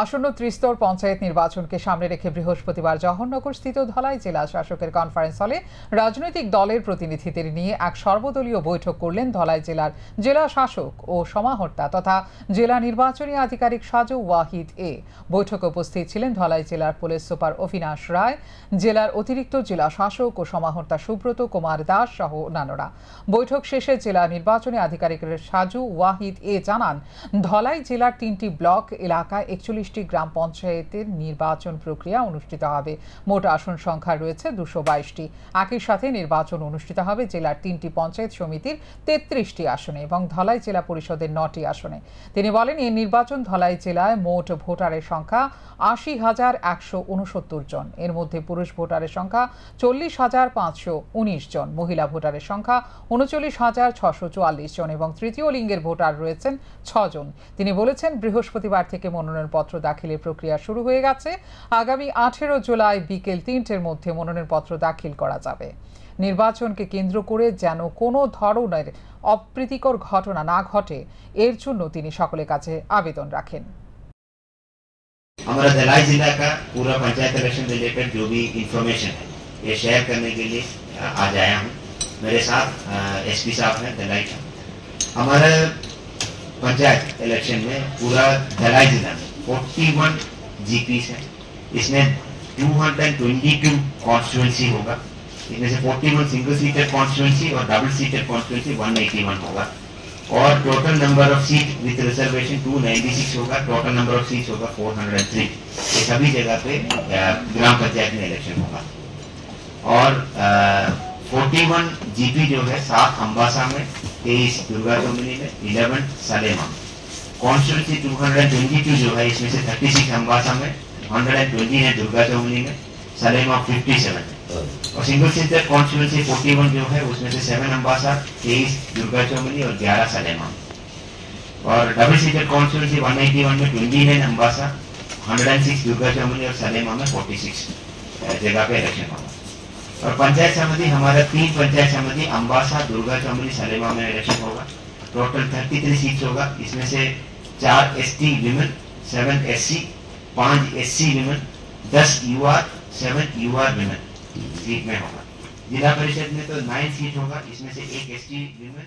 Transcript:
আসন্ন ত্রিস্তর পঞ্চায়েত নির্বাচনকে সামনে রেখে বৃহস্পতিবার জওহরনগরস্থিত ধলাই জেলা শাসকের কনফারেন্স হলে রাজনৈতিক দলের প্রতিনিধিদের নিয়ে এক সর্বদলীয় বৈঠক করলেন ধলাই জেলার জেলা শাসক ও সমাহর্তা তথা জেলা নির্বাচনী আধিকারিক সাজু ওয়াহিদ এ। বৈঠকে উপস্থিত ছিলেন ধলাই জেলার পুলিশ সুপার অভিনাশ রায়, জেলার অতিরিক্ত জেলা শাসক ও সমাহর্তা সুব্রত কুমার দাস সহ অন্যান্যরা। বৈঠক শেষে জেলা নির্বাচনী আধিকারিক সাজু ওয়াহিদ এ জানান, ধলাই জেলার 3টি ব্লক এলাকায় 41টি গ্রাম পঞ্চায়েতের নির্বাচন প্রক্রিয়া অনুষ্ঠিত হবে। মোট আসন সংখ্যা রয়েছে 222টি। একই সাথে নির্বাচন অনুষ্ঠিত হবে জেলার 3টি পঞ্চায়েত সমিতির 33টি আসনে এবং ধলাই জেলা পরিষদের 9টি আসনে। তিনি বলেন, এই নির্বাচন ধলাই জেলায় মোট ভোটারের সংখ্যা 80,169 জন। এর মধ্যে পুরুষ ভোটারের সংখ্যা 40,519 জন, মহিলা ভোটারের সংখ্যা 39,644 জন এবং তৃতীয় লিঙ্গের ভোটার রয়েছেন 6 জন। তিনি বলেছেন, বৃহস্পতিবার থেকে মনোনয়নপত্র দাখিলের প্রক্রিয়া শুরু হয়ে গেছে। আগামী 18 জুলাই বিকেল 3টের মধ্যে মনোনয়নপত্র দাখিল করা যাবে। নির্বাচনকে কেন্দ্র করে যেন কোনো ধরনের অপ্রীতিকর ঘটনা না ঘটে, এর জন্য তিনি সকলের কাছে আবেদন রাখেন। हमारा धलाई जिला का पूरा पंचायत इलेक्शन रिलेटेड जो भी इंफॉर्मेशन है ये शेयर करने के लिए आज आया हूँ। मेरे साथ एसपी साहब हैं धलाई का। हमारे पंचायत इलेक्शन में पूरा धलाई जिला में 41 जीपीस है। इसमें 222 कॉन्स्टिट्यूंसी होगा। इसमें से 41 सिंगल सीटेड कॉन्स्टिट्यूंसी और डबल सीटेड कॉन्स्टिट्यूंसी 181 होगा और total number of seat with reservation 296 होगा। टोटल नंबर ऑफ सीट होगा 403। ये सभी जगह पे ग्राम पंचायत में इलेक्शन होगा। और 41 जीपी जो है 7 अम्बासा में, 23 दुर्गा चौमनी में, 11 सलेमा में। कॉन्स्टिट्यूंसी 222 जो है इसमें से 36 अम्बासा में, 120 है दुर्गा चौमनी में, सलेमा 57 है। और सिंगल सीटेड कॉन्स्टिट्यूंसी 41 जो है उसमें से 7 अम्बासा, 23 दुर्गा चौमनी और 11 सलेमा। और डबल सीटेड कॉन्स्टिट्यूंसी 181 में 29 अम्बासा, 106 दुर्गा चौमनी और सलेमा में 46 जगह पे इलेक्शन होगा। और पंचायत समिति हमारा 3 पंचायत समिति अम्बासा, दुर्गा चौमनी, सलेमा में इलेक्शन होगा। टोटल 33 सीट्स होगा। इसमें से 4 ST women, 7 SC, 5 SC women, 10 UR, 7 UR women seat में होगा। जिला परिषद में तो 9 सीट होगा। इसमें से 1 एसटी विमेन,